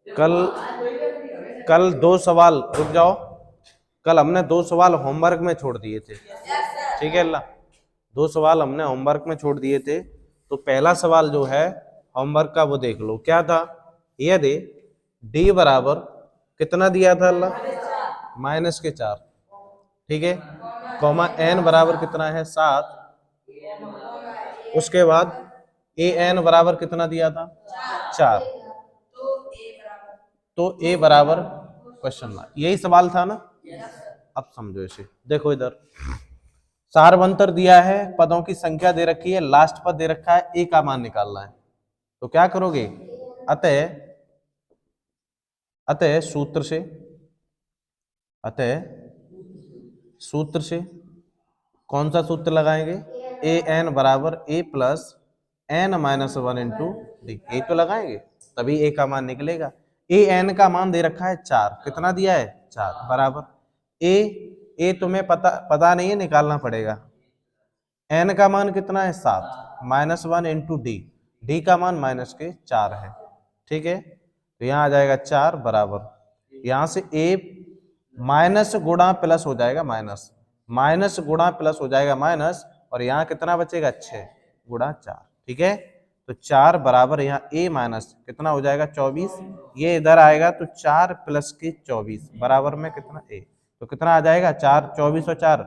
कल कल 2 सवाल, रुक जाओ, कल हमने 2 सवाल होमवर्क में छोड़ दिए थे, ठीक है अल्लाह। 2 सवाल हमने होमवर्क में छोड़ दिए थे। तो पहला सवाल जो है होमवर्क का वो देख लो, क्या था। ये दे डी बराबर कितना दिया था अल्लाह, -4, ठीक है, कॉमा एन बराबर कितना है 7। उसके बाद ए एन बराबर कितना दिया था 4। तो ए बराबर क्वेश्चन मार्क, यही सवाल था ना। अब समझो इसे, देखो इधर सारवंतर दिया है, पदों की संख्या दे रखी है, लास्ट पद दे रखा है, ए का मान निकालना है। तो क्या करोगे, अतः अतः सूत्र से अतः सूत्र से कौन सा सूत्र लगाएंगे, ए एन बराबर a plus n minus 1 into d, a तो लगाएंगे तभी ए का मान निकलेगा। ए एन का मान दे रखा है 4, कितना दिया है 4 बराबर ए तुम्हें पता नहीं है, निकालना पड़ेगा। एन का मान कितना है 7, -1 इंटू डी, डी का मान -4 है, ठीक है। तो यहाँ आ जाएगा 4 बराबर, यहाँ से ए माइनस गुणा प्लस हो जाएगा माइनस, माइनस गुणा प्लस हो जाएगा माइनस, और यहाँ कितना बचेगा 6 गुणा 4, ठीक है। तो 4 बराबर यहाँ ए माइनस कितना हो जाएगा 24, ये इधर आएगा तो 4 प्लस के 24 बराबर में कितना ए, तो कितना आ जाएगा 4, 24 और 4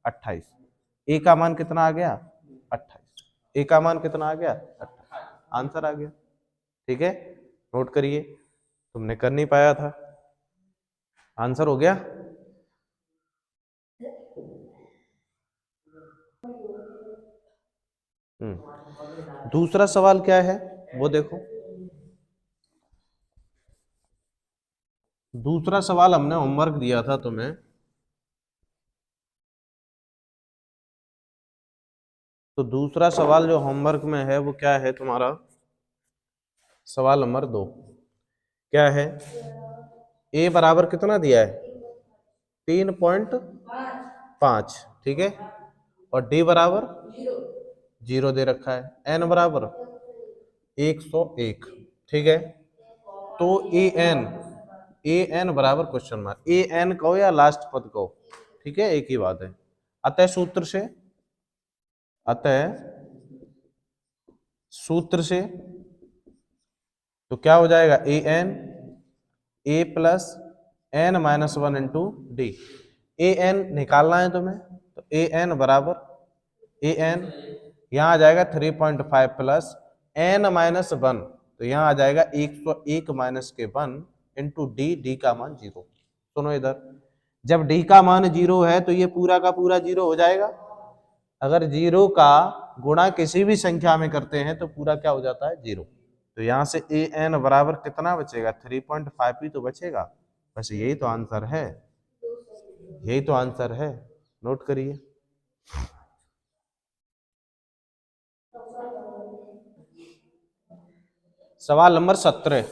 28, ए का मान कितना आ गया 28, ए का मान कितना आ गया 28, आंसर आ गया, ठीक है। नोट करिए, तुमने कर नहीं पाया था, आंसर हो गया। दूसरा सवाल क्या है वो देखो, दूसरा सवाल हमने होमवर्क दिया था तुम्हें, तो दूसरा सवाल जो होमवर्क में है वो क्या है तुम्हारा, सवाल नंबर 2 क्या है, ए बराबर कितना दिया है 3.5, ठीक है, और डी बराबर 0 दे रखा है, एन बराबर 101, ठीक है। तो ए एन बराबर क्वेश्चन मार्क, ए एन कहो या लास्ट पद कहो, ठीक है, एक ही बात है। अतः सूत्र से अतः सूत्र से तो क्या हो जाएगा a plus n minus 1 into d, a n निकालना है तुम्हें, तो ए एन बराबर ए एन यहाँ आ जाएगा 3.5 प्लस एन माइनस 1, तो यहाँ आ जाएगा 101 माइनस के 1 इंटू डी, डी का मान 0। सुनो इधर, जब डी का मान 0 है तो ये पूरा का पूरा 0 हो जाएगा, अगर 0 का गुणा किसी भी संख्या में करते हैं तो पूरा क्या हो जाता है 0। तो यहाँ से ए एन बराबर कितना बचेगा 3.5 ही तो बचेगा, बस यही तो आंसर है, यही तो आंसर है, नोट करिए। सवाल नंबर 17,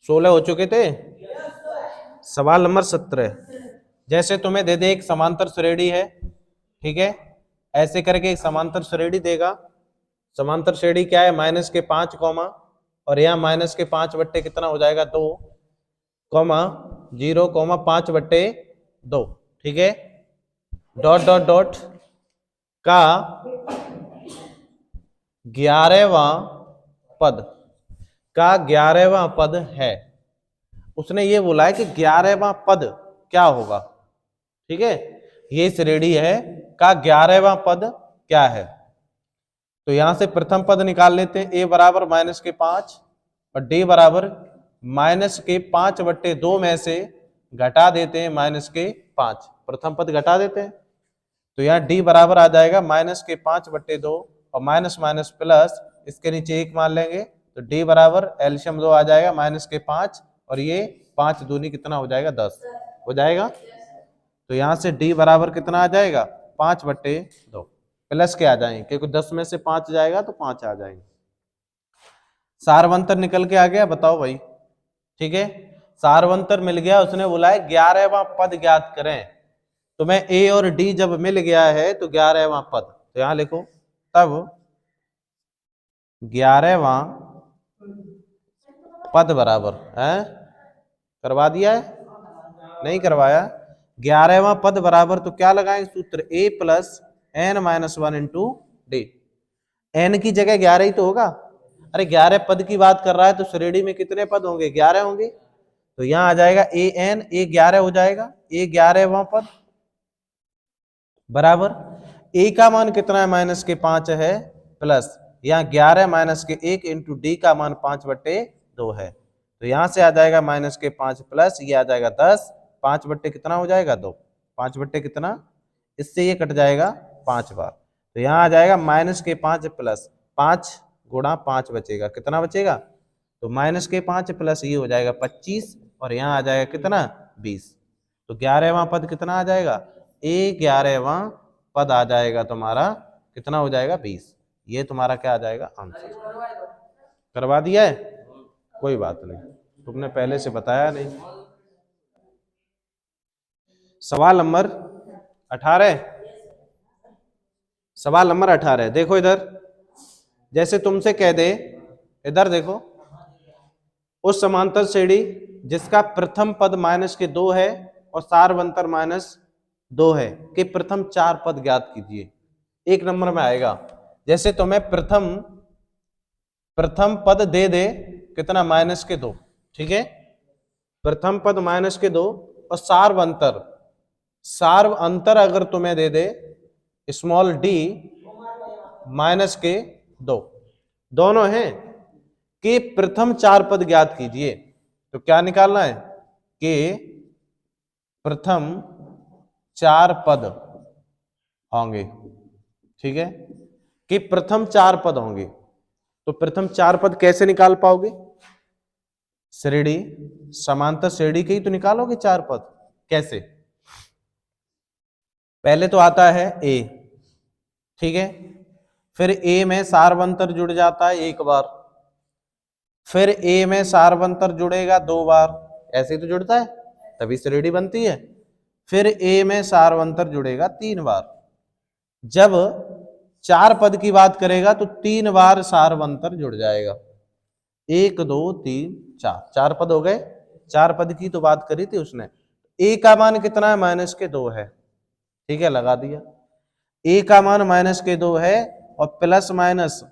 16 हो चुके थे, सवाल नंबर 17, जैसे तुम्हें दे दे एक समांतर श्रेणी है, ठीक है, ऐसे करके एक समांतर श्रेणी देगा, समांतर श्रेणी क्या है -5 कॉमा, और यहाँ -5 बट्टे कितना हो जाएगा 2 कॉमा 0 कॉमा 5 बट्टे 2, ठीक है, डॉट डॉट डॉट का 11वां पद का 11वां पद है, उसने ये बोला है कि 11वां पद क्या होगा, ठीक है, ये श्रेणी है का 11वां पद क्या है। तो यहां से प्रथम पद निकाल लेते हैं, ए बराबर -5 और डी बराबर -5 बट्टे 2 में से घटा देते हैं -5, प्रथम पद घटा देते हैं, तो यहाँ डी बराबर आ जाएगा -5 बट्टे 2 और माइनस माइनस प्लस, इसके नीचे 1 मान लेंगे, तो डी बराबर एलसीएम 2 आ जाएगा -5, और ये 5 दूनी कितना हो जाएगा 10 हो जाएगा। तो यहाँ से डी बराबर कितना आ जाएगा 5 बट्टे 2, प्लस के आ जाएंगे क्योंकि 10 में से 5 जाएगा तो 5 आ जाएंगे। सारवंतर निकल के आ गया, बताओ भाई, ठीक है, सारवंतर मिल गया, उसने बोला है 11वां पद ज्ञात करें, तो मैं ए और डी जब मिल गया है तो 11वां पद, तो यहां लिखो तब 11वां पद बराबर है, करवा दिया है, नहीं करवाया। 11वां पद बराबर तो क्या लगाएंगे सूत्र, a plus n minus one into d. N की जगह 11 ही तो होगा। अरे 11 पद की बात कर रहा है तो श्रेणी में कितने पद होंगे, 11 होंगे। तो यहां आ जाएगा ए एन, ए 11 हो जाएगा, ए 11वां पद बराबर ए का मान कितना है, माइनस के 5 है, प्लस यहाँ 11 माइनस के 1 इंटू डी का मान 5/2 है। तो यहां से आ जाएगा माइनस के 5 प्लस ये आ जाएगा 10, 5 बट्टे कितना हो जाएगा 2, 5 बट्टे कितना, इससे ये कट जाएगा 5 बार। तो यहाँ आ जाएगा माइनस के 5 प्लस 5 गुणा 5 बचेगा, कितना बचेगा, तो माइनस के 5 प्लस ये हो जाएगा 25 और यहाँ आ जाएगा कितना 20। तो 11वां पद कितना आ जाएगा, ए 11वां पद आ जाएगा तुम्हारा कितना हो जाएगा 20। ये तुम्हारा क्या आ जाएगा आंसर। करवा दिया है, कोई बात नहीं, तुमने पहले से बताया नहीं। सवाल नंबर 18, सवाल नंबर 18 देखो इधर, जैसे तुमसे कह दे, इधर देखो, उस समांतर श्रेणी जिसका प्रथम पद माइनस के 2 है और सार्वंतर माइनस 2 है कि प्रथम 4 पद ज्ञात कीजिए। 1 नंबर में आएगा, जैसे तुम्हें प्रथम पद दे दे कितना माइनस के 2, ठीक है, प्रथम पद माइनस के 2 और सार्व अंतर अगर तुम्हें दे दे स्मॉल डी माइनस के 2, दोनों हैं कि प्रथम 4 पद ज्ञात कीजिए। तो क्या निकालना है कि प्रथम 4 पद होंगे, ठीक है, कि प्रथम 4 पद होंगे। तो प्रथम 4 पद कैसे निकाल पाओगे, श्रेणी समांतर श्रेणी के ही तो निकालोगे 4 पद। कैसे, पहले तो आता है ए, ठीक है, फिर ए में सार्वंतर जुड़ जाता है 1 बार, फिर ए में सार्वंतर जुड़ेगा 2 बार, ऐसे ही तो जुड़ता है तभी श्रेणी बनती है, फिर ए में सार्वंतर जुड़ेगा 3 बार। जब 4 पद की बात करेगा तो 3 बार सार्वंतर जुड़ जाएगा, 1 2 3 4, 4 पद हो गए। 4 पद की तो बात करी थी उसने। ए का मान कितना है, माइनस के 2 है, ठीक है, लगा दिया। ए का मान माइनस के 2 है और प्लस माइनस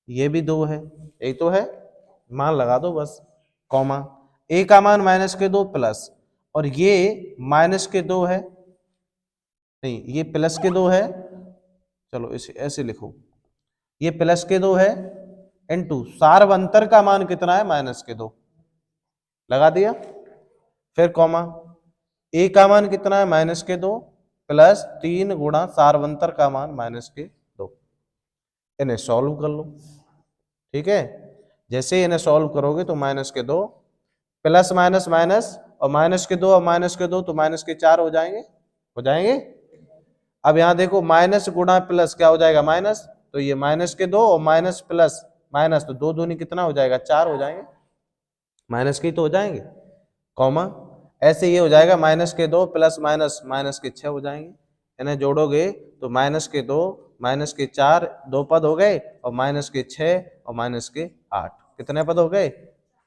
ये भी 2 है, यही तो है, मान लगा दो बस, कॉमा। ए का मान माइनस के 2 प्लस और ये माइनस के 2 है, नहीं ये प्लस के 2 है, चलो इसे ऐसे लिखो, ये प्लस के 2 है इनटू सार्वंतर का मान कितना है, माइनस के 2, लगा दिया। फिर कॉमा, ए का मान कितना है, माइनस के 2 प्लस 3 गुणा सार्वंतर का मान माइनस के 2। इन्हें सॉल्व कर लो, ठीक है, जैसे इन्हें सॉल्व करोगे तो माइनस के 2 प्लस माइनस माइनस और माइनस के 2 और माइनस के 2 तो माइनस के 4 हो जाएंगे, हो जाएंगे। अब यहां देखो माइनस गुणा प्लस क्या हो जाएगा, माइनस, तो ये माइनस के 2 और माइनस प्लस माइनस तो 2 दूनी कितना हो जाएगा, 4 हो जाएंगे, माइनस के तो हो जाएंगे, कॉमा। ऐसे ये हो जाएगा माइनस के 2 प्लस माइनस माइनस के 6 हो जाएंगे। इन्हें जोड़ोगे तो माइनस के 2 माइनस के 4 2 पद हो गए और माइनस के 6 और माइनस के 8 कितने पद हो गए,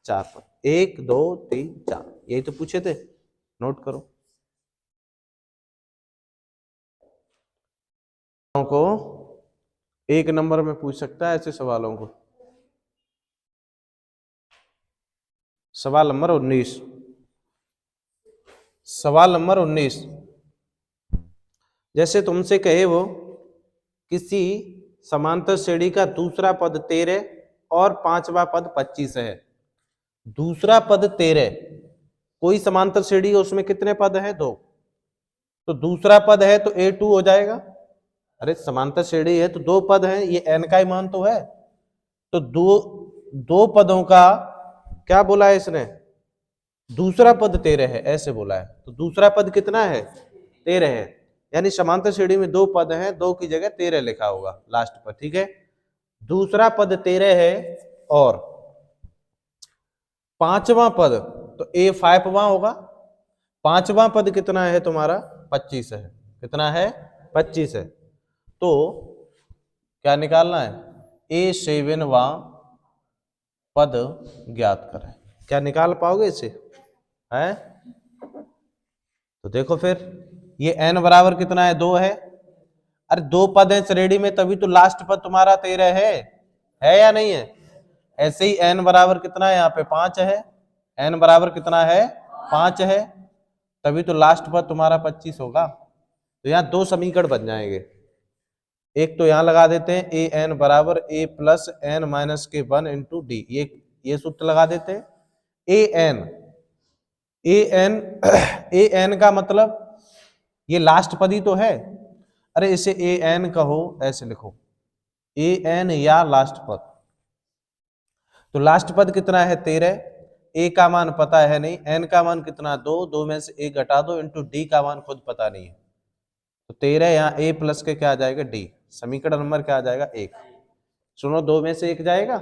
4 पद, 1 2 3 4, यही तो पूछे थे, नोट करो। को 1 नंबर में पूछ सकता है ऐसे सवालों को। सवाल नंबर 19, सवाल नंबर 19, जैसे तुमसे कहे वो किसी समांतर श्रेणी का दूसरा पद 13 और 5वां पद 25 है। दूसरा पद 13, कोई समांतर श्रेणी है उसमें कितने पद है, 2, तो दूसरा पद है तो A2 हो जाएगा। अरे समांतर श्रेणी है तो 2 पद है, ये n का ही मान तो है, तो दो पदों का क्या बोला है इसने, दूसरा पद 13 है ऐसे बोला है, तो दूसरा पद कितना है, 13 है, यानी समांतर श्रेणी में 2 पद हैं, 2 की जगह 13 लिखा होगा लास्ट पर, ठीक है। दूसरा पद 13 है और 5वां पद तो A5वां होगा, 5वां पद कितना है तुम्हारा, 25 है, कितना है, 25 है, तो क्या निकालना है, A7वां पद ज्ञात करें। क्या निकाल पाओगे इसे? है तो देखो फिर, ये n बराबर कितना है? 2 है। अरे 2 पद है श्रेणी में, तभी तो लास्ट पद तुम्हारा 13 है या नहीं है? ऐसे ही n बराबर कितना है? यहाँ पे 5 है। n बराबर कितना है? 5 है, तभी तो लास्ट पद तुम्हारा 25 होगा। तो यहाँ 2 समीकरण बन जाएंगे। एक तो यहाँ लगा देते हैं ए एन बराबर ए प्लस एन माइनस के 1 इंटू डी, ये सूत्र लगा देते हैं। ए एन का मतलब ये लास्ट पद ही तो है। अरे इसे ए एन कहो, ऐसे लिखो ए एन या लास्ट पद। तो लास्ट पद कितना है? 13। ए का मान पता है नहीं, एन का मान कितना? 2, 2 में से 1 घटा दो, इंटू डी का मान खुद पता नहीं है। तो 13 यहाँ ए प्लस के क्या आ जाएगा? डी। समीकरण नंबर क्या आ जाएगा? 1। सुनो, 2 में से 1 जाएगा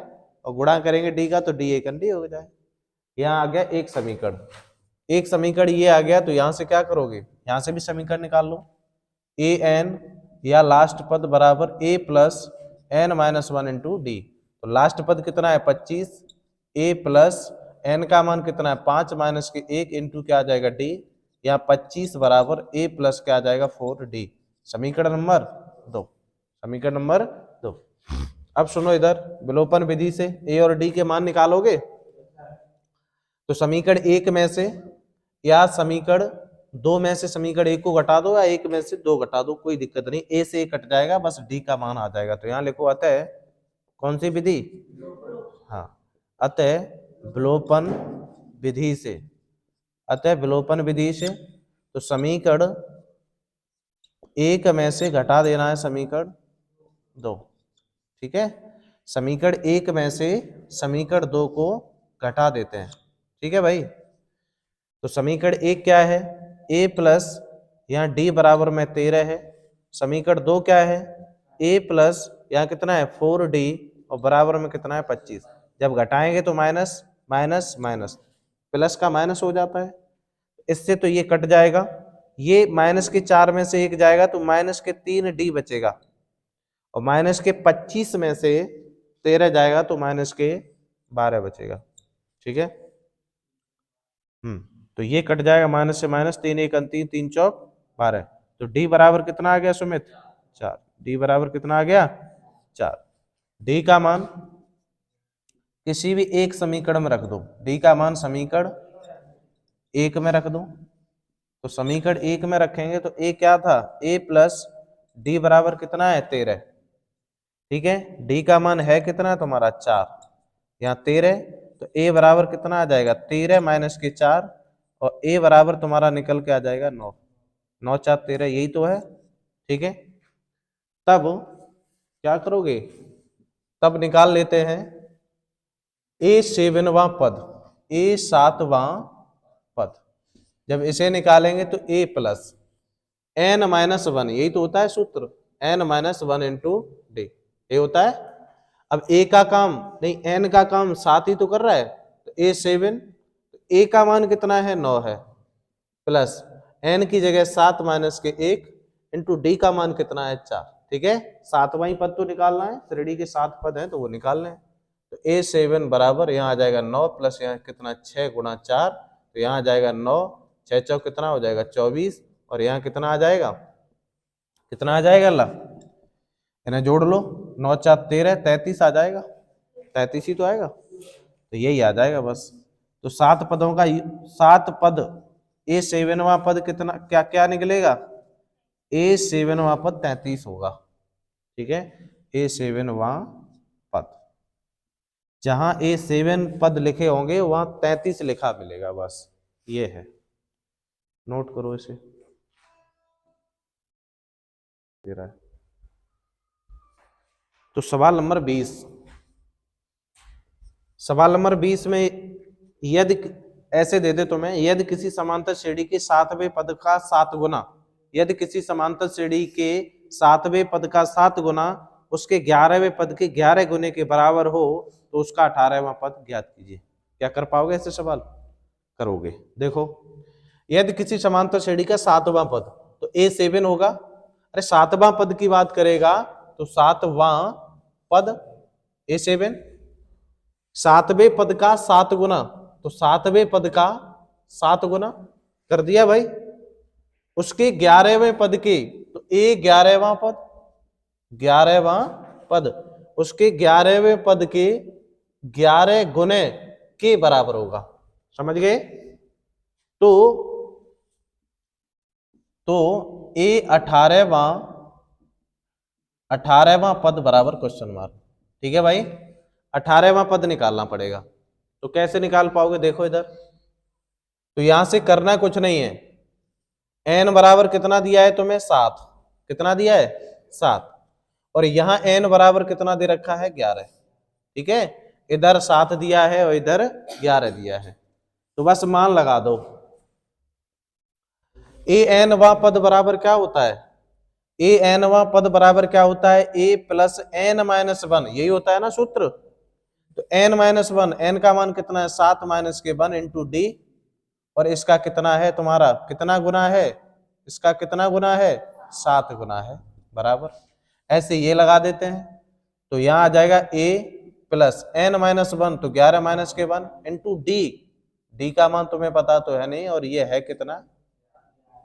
और गुणा करेंगे डी का, तो डी एक डी हो जाएगा। यहाँ आ गया एक समीकरण। एक समीकरण ये आ गया, तो यहाँ से क्या करोगे? यहाँ से भी समीकरण निकाल लो। ए एन या लास्ट पद बराबर a plus n minus 1 into d. तो लास्ट पद कितना है? 25। ए प्लस एन का मान कितना है? 5 माइनस के 1 इंटू क्या आ जाएगा? डी। यहाँ 25 बराबर ए प्लस क्या आ जाएगा? 4d। समीकरण नंबर 2। समीकरण नंबर 2। अब सुनो इधर, विलोपन विधि से ए और डी के मान निकालोगे। तो समीकरण 1 में से या समीकरण 2 में से समीकरण 1 को घटा दो, या 1 में से 2 घटा दो, कोई दिक्कत नहीं। ए से 1 कट जाएगा, बस डी का मान आ जाएगा। तो यहाँ लिखो अतः कौन सी विधि? हाँ, अतः विलोपन विधि से। अतः विलोपन विधि से तो समीकरण 1 में से घटा देना है समीकरण 2। ठीक है, समीकरण 1 में से समीकरण 2 को घटा देते हैं। ठीक है भाई। तो समीकरण 1 क्या है? a प्लस, यहाँ d बराबर में 13 है। समीकरण 2 क्या है? a प्लस, यहाँ कितना है? 4d, और बराबर में कितना है? 25। जब घटाएंगे तो माइनस माइनस माइनस, प्लस का माइनस हो जाता है। इससे तो ये कट जाएगा, ये माइनस के 4 में से 1 जाएगा, तो माइनस के 3d बचेगा, और माइनस के 25 में से 13 जाएगा, तो माइनस के 12 बचेगा। ठीक है, तो ये कट जाएगा, माइनस से माइनस, 3 1 3, 3 चौक 12। तो डी बराबर कितना आ गया सुमित? 4। डी बराबर कितना आ गया? 4। डी का मान किसी भी एक समीकरण में रख दो। डी का मान समीकरण 1 में रख दो। तो समीकरण 1 में रखेंगे तो ए क्या था? ए प्लस डी बराबर कितना है? 13। ठीक है, डी का मान है कितना तुम्हारा? 4। यहाँ 13, तो ए बराबर कितना आ जाएगा? 13 माइनस के 4, और ए बराबर तुम्हारा निकल के आ जाएगा 9। 9 4 13, यही तो है। ठीक है, तब क्या करोगे? तब निकाल लेते हैं ए 7वां पद, ए 7वां पद। जब इसे निकालेंगे तो ए प्लस एन माइनस 1, यही तो होता है सूत्र, एन माइनस 1 इंटू डी, ये होता है। अब ए का काम नहीं, एन का काम 7 ही तो कर रहा है, तो ए 7, ए का मान कितना है? 9 है, प्लस एन की जगह 7 माइनस के 1 इंटू डी का मान कितना है? 4। ठीक है, 7वां ही पद तो निकालना है, श्रेणी के 7 पद हैं तो वो निकालने हैं। तो ए 7 बराबर यहाँ आ जाएगा 9, प्लस यहाँ कितना? 6 गुणा 4, तो यहाँ आ जाएगा 9, 6 चौक कितना हो जाएगा? 24, और यहाँ कितना आ जाएगा? कितना आ जाएगा अल्लाह? इन्हें जोड़ लो, 9 4 13, 33 आ जाएगा। 33 ही तो आएगा, तो यही आ जाएगा बस। तो 7 पदों का 7 पद, ए 7वां पद कितना, क्या क्या निकलेगा? ए 7वां पद 33 होगा। ठीक है, ए 7वां पद, जहां ए 7 पद लिखे होंगे वहां 33 लिखा मिलेगा, बस ये है। नोट करो इसे। तो सवाल नंबर 20, सवाल नंबर 20 में यदि ऐसे दे दे तुम्हें, यदि किसी समांतर श्रेणी के 7वें पद का 7 गुना, यदि किसी समांतर श्रेणी के 7वें पद का 7 गुना उसके 11वें पद के 11 गुने के बराबर हो, तो उसका 18वां पद ज्ञात कीजिए। क्या कर पाओगे ऐसे सवाल? करोगे। देखो, यदि किसी समांतर श्रेणी का 7वां पद, तो ए 7 होगा। अरे 7वां पद की बात करेगा तो 7वां पद ए 7, सातवें पद का 7 गुना, तो सातवें पद का 7 गुना कर दिया भाई। उसके 11वें पद के, तो ए 11वां पद, 11वां पद, उसके 11वें पद के 11 गुने के बराबर होगा। समझ गए? तो ए 18वां पद बराबर क्वेश्चन मार्क। ठीक है भाई, 18वां पद निकालना पड़ेगा। तो कैसे निकाल पाओगे? देखो इधर, तो यहां से करना कुछ नहीं है। n बराबर कितना दिया है तुम्हें? 7। कितना दिया है? 7। और यहां n बराबर कितना दे रखा है? 11। ठीक है, इधर 7 दिया है और इधर 11 दिया है। तो बस मान लगा दो। ए एन वा पद बराबर क्या होता है? ए एन वा पद बराबर क्या होता है? ए प्लस एन माइनस 1, यही होता है ना सूत्र। तो एन माइनस 1, एन का मान कितना है? 7 माइनस के 1 इंटू डी। और इसका कितना है तुम्हारा? कितना गुना है? इसका कितना गुना है? 7 गुना है, बराबर। ऐसे ये लगा देते हैं, तो यहां आ जाएगा ए प्लस एन माइनस 1, तो 11 माइनस के 1 इंटू डी। डी का मान तुम्हें पता तो है नहीं, और ये है कितना?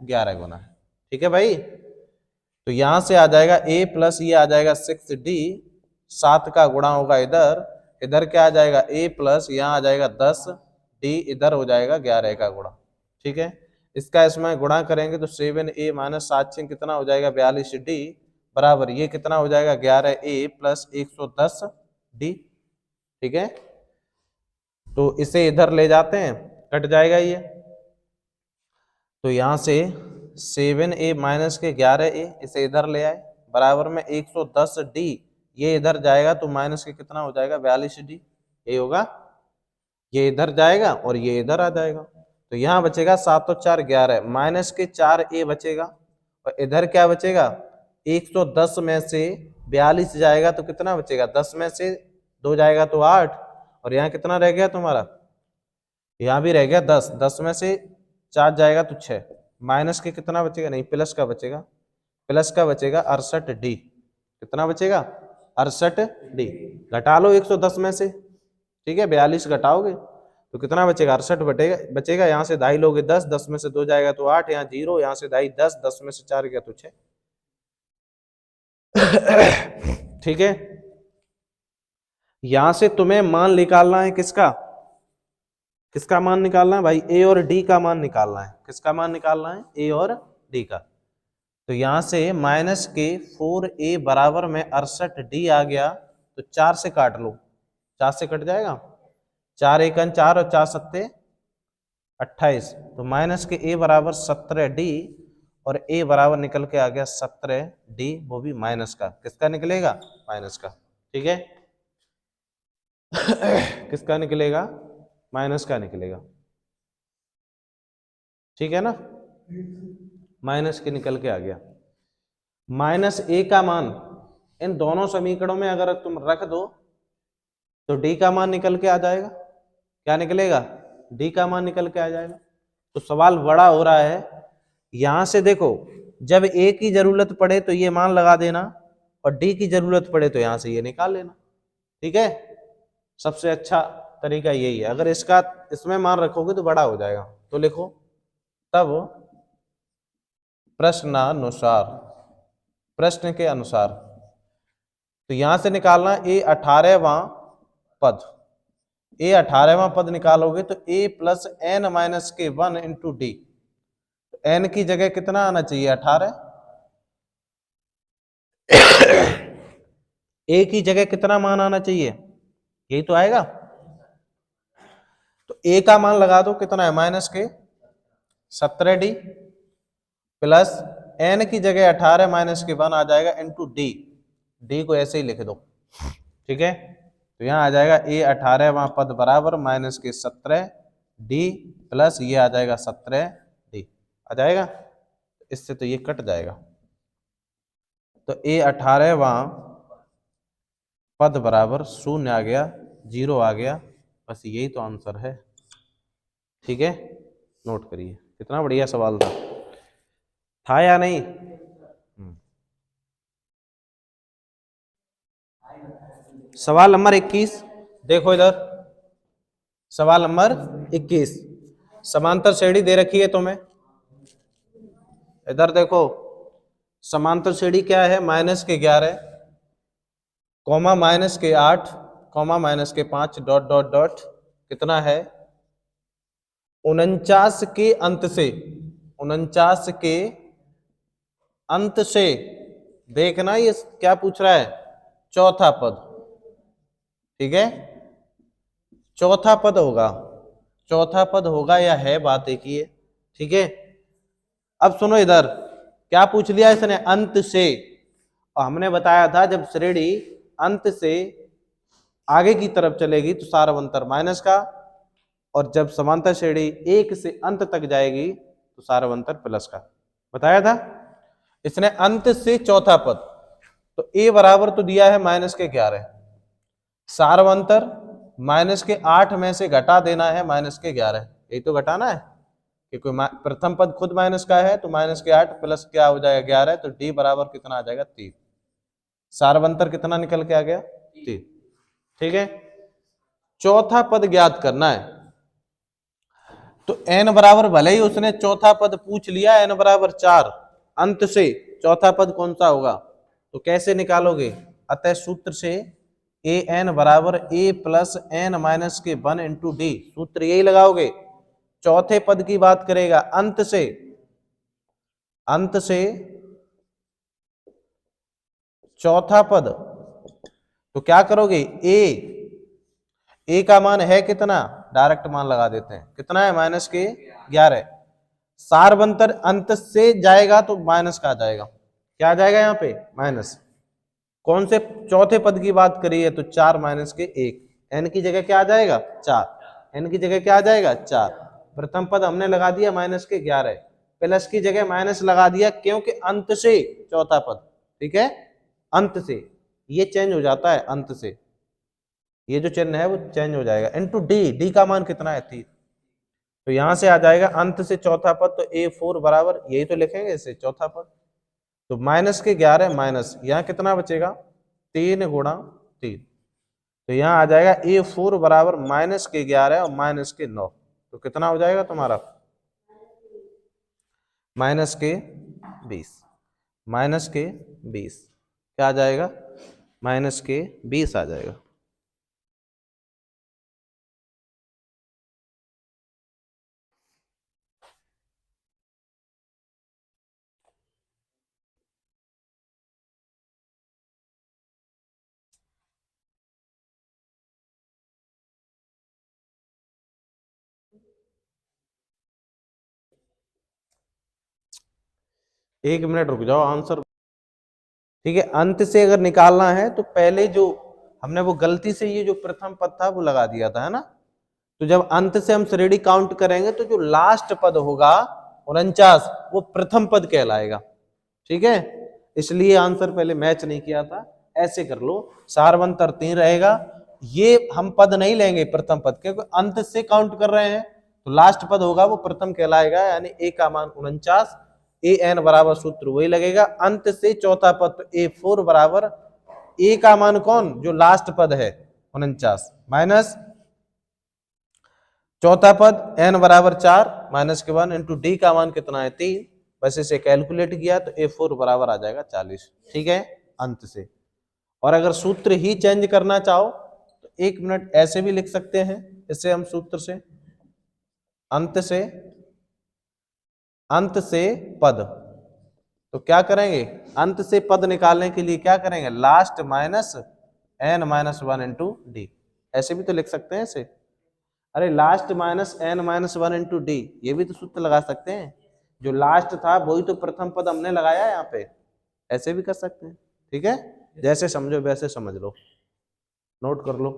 11 गुना है। ठीक है भाई, तो यहां से आ जाएगा ए प्लस ये आ जाएगा 6d, 7 का गुणा होगा इधर, इधर क्या आ जाएगा? ए प्लस यहां आ जाएगा 10d, इधर हो जाएगा 11 का गुणा। ठीक है, इसका इसमें गुणा करेंगे तो 7a माइनस 7 कितना हो जाएगा? 42d, बराबर ये कितना हो जाएगा? 11a plus 110d। ठीक है, तो इसे इधर ले जाते हैं, कट जाएगा ये। तो यहां से 7a माइनस के 11a, इसे इधर ले आए, बराबर में 110d, ये इधर जाएगा तो माइनस के कितना हो जाएगा? 42d। ये होगा, ये इधर जाएगा और ये इधर आ जाएगा। तो यहां बचेगा 7 और 4 11, माइनस के 4a बचेगा, और इधर क्या बचेगा? 110 में से 42 जाएगा तो कितना बचेगा? 10 में से 2 जाएगा तो 8, और यहाँ कितना रह गया तुम्हारा? यहाँ भी रह गया 10, 10 में से 4 जाएगा तो 6, माइनस के कितना बचेगा? नहीं, प्लस का बचेगा, प्लस का बचेगा 68d। कितना बचेगा? 68d। घटा लो 110 में से, ठीक है, 42 घटाओगे तो कितना बचेगा? 68 बचेगा। यहाँ से दाई लोगे 10, 10 में से 2 जाएगा तो 8, यहाँ 0, यहाँ से दाई 10, 10 में से 4 गया तो 6। ठीक है, यहां से तुम्हें मान निकालना है किसका? किसका मान निकालना है भाई? ए और डी का मान निकालना है। किसका मान निकालना है? ए और डी का। तो यहां से माइनस के 4a बराबर में 68d आ गया, तो 4 से काट लो, 4 से कट जाएगा, 4 एकन 4 और 4 सत्ते 28, तो माइनस के a बराबर 17d, और a बराबर निकल के आ गया 17d, वो भी माइनस का। किसका निकलेगा? माइनस का। ठीक है, किसका निकलेगा? माइनस का निकलेगा। ठीक है ना, माइनस के निकल के आ गया। माइनस ए का मान इन दोनों समीकरणों में अगर तुम रख दो तो डी का मान निकल के आ जाएगा। क्या निकलेगा? डी का मान निकल के आ जाएगा। तो सवाल बड़ा हो रहा है, यहां से देखो, जब ए की जरूरत पड़े तो ये मान लगा देना, और डी की जरूरत पड़े तो यहां से ये निकाल लेना। ठीक है, सबसे अच्छा तरीका यही है। अगर इसका इसमें मान रखोगे तो बड़ा हो जाएगा। तो लिखो, तब प्रश्नानुसार, प्रश्न के अनुसार, तो यहां से निकालना ए 18वां पद। ए 18वां पद निकालोगे तो ए प्लस एन माइनस के 1 इंटू डी। एन की जगह कितना आना चाहिए? 18। ए की जगह कितना मान आना चाहिए? यही तो आएगा। तो ए का मान लगा दो, कितना है? माइनस के 17d, प्लस एन की जगह 18 माइनस के 1 आ जाएगा इंटू डी। डी को ऐसे ही लिख दो। ठीक है, तो यहां आ जाएगा ए 18वां पद बराबर माइनस के 17d, प्लस ये आ जाएगा 17d आ जाएगा। इससे तो ये कट जाएगा, तो ए 18वां पद बराबर 0 आ गया, 0 आ गया। बस यही तो आंसर है। ठीक है, नोट करिए, कितना बढ़िया सवाल था या नहीं? सवाल नंबर 21 देखो इधर, सवाल नंबर 21, समांतर श्रेणी दे रखी है तुम्हें, इधर देखो समांतर श्रेणी क्या है, -11 comma -8 comma -5 dot dot dot कितना है 49 के अंत से, 49 के अंत से, देखना ये क्या पूछ रहा है, चौथा पद, ठीक है, चौथा पद होगा, चौथा पद होगा या है, बात एक ही है, ठीक है। अब सुनो इधर क्या पूछ लिया इसने, अंत से, और हमने बताया था जब श्रेणी अंत से आगे की तरफ चलेगी तो सार्वंतर माइनस का, और जब समांतर श्रेणी एक से अंत तक जाएगी तो सार्वंतर प्लस का, बताया था। इसने अंत से चौथा पद, तो ए बराबर तो दिया है -11, सार्वंतर -8 में से घटा देना है -11, यही तो घटाना है, कि कोई प्रथम पद खुद माइनस का है तो -8 प्लस क्या हो जाएगा 11, तो डी बराबर कितना आ जाएगा 3, सार्वंतर कितना निकल के आ गया 3, ठीक है। चौथा पद ज्ञात करना है, तो n बराबर, भले ही उसने चौथा पद पूछ लिया n बराबर 4, अंत से चौथा पद कौन सा होगा, तो कैसे निकालोगे, अतः सूत्र से ए एन बराबर ए प्लस एन माइनस के 1 इंटू डी, सूत्र यही लगाओगे। चौथे पद की बात करेगा, अंत से, अंत से चौथा पद, तो क्या करोगे, ए का मान है कितना, डायरेक्ट मान लगा देते हैं, कितना है -11, सार्वंतर अंत से जाएगा तो माइनस का आ जाएगा, क्या आ जाएगा यहाँ पे माइनस, कौन से चौथे पद की बात करी है, तो 4 -1, एन की जगह क्या आ जाएगा 4, एन की जगह क्या आ जाएगा 4, प्रथम पद हमने लगा दिया -11, प्लस की जगह माइनस लगा दिया, क्योंकि अंत से चौथा पद, ठीक है, अंत से, ये चेंज हो जाता है, अंत से ये जो चिन्ह है वो चेंज हो जाएगा, इनटू डी, डी का मान कितना है 3, तो यहां से आ जाएगा अंत से चौथा पद, तो A4 बराबर, यही तो लिखेंगे इसे चौथा पद, तो -11 माइनस, यहाँ कितना बचेगा 3 गुणा 3, तो यहाँ आ जाएगा A4 बराबर -11 और -9, तो कितना हो जाएगा तुम्हारा -20, -20 क्या आ जाएगा, -20 आ जाएगा। एक मिनट रुक जाओ, आंसर, ठीक है। अंत से अगर निकालना है तो पहले जो हमने वो गलती से ये जो प्रथम पद था वो लगा दिया था, है ना, तो जब अंत से हम श्रेणी काउंट करेंगे तो जो लास्ट पद होगा 49 वो प्रथम पद कहलाएगा, ठीक है, इसलिए आंसर पहले मैच नहीं किया था, ऐसे कर लो, सार्वंतर 3 रहेगा, ये हम पद नहीं लेंगे प्रथम पद, क्योंकि अंत से काउंट कर रहे हैं, तो लास्ट पद होगा वो प्रथम कहलाएगा, यानी ए का मान 49, ए एन बराबर सूत्र वही लगेगा, अंत से चौथा पद, तो A4 बराबर ए का मान कौन, जो लास्ट पद है 49 माइनस चौथा पद n बराबर 4 -1 इंटू डी का मान कितना है 3, बस इसे कैलकुलेट किया तो A4 बराबर आ जाएगा 40, ठीक है, अंत से। और अगर सूत्र ही चेंज करना चाहो तो 1 मिनट ऐसे भी लिख सकते हैं, इसे हम सूत्र से, अंत से पद, तो क्या करेंगे, अंत से पद निकालने के लिए क्या करेंगे, last minus n-1 into D, ऐसे भी तो लिख सकते हैं इसे, अरे last minus n-1 into D, ये भी तो सूत्र लगा सकते हैं, जो लास्ट था वही तो प्रथम पद हमने लगाया यहाँ पे, ऐसे भी कर सकते हैं, ठीक है, जैसे समझो वैसे समझ लो, नोट कर लो।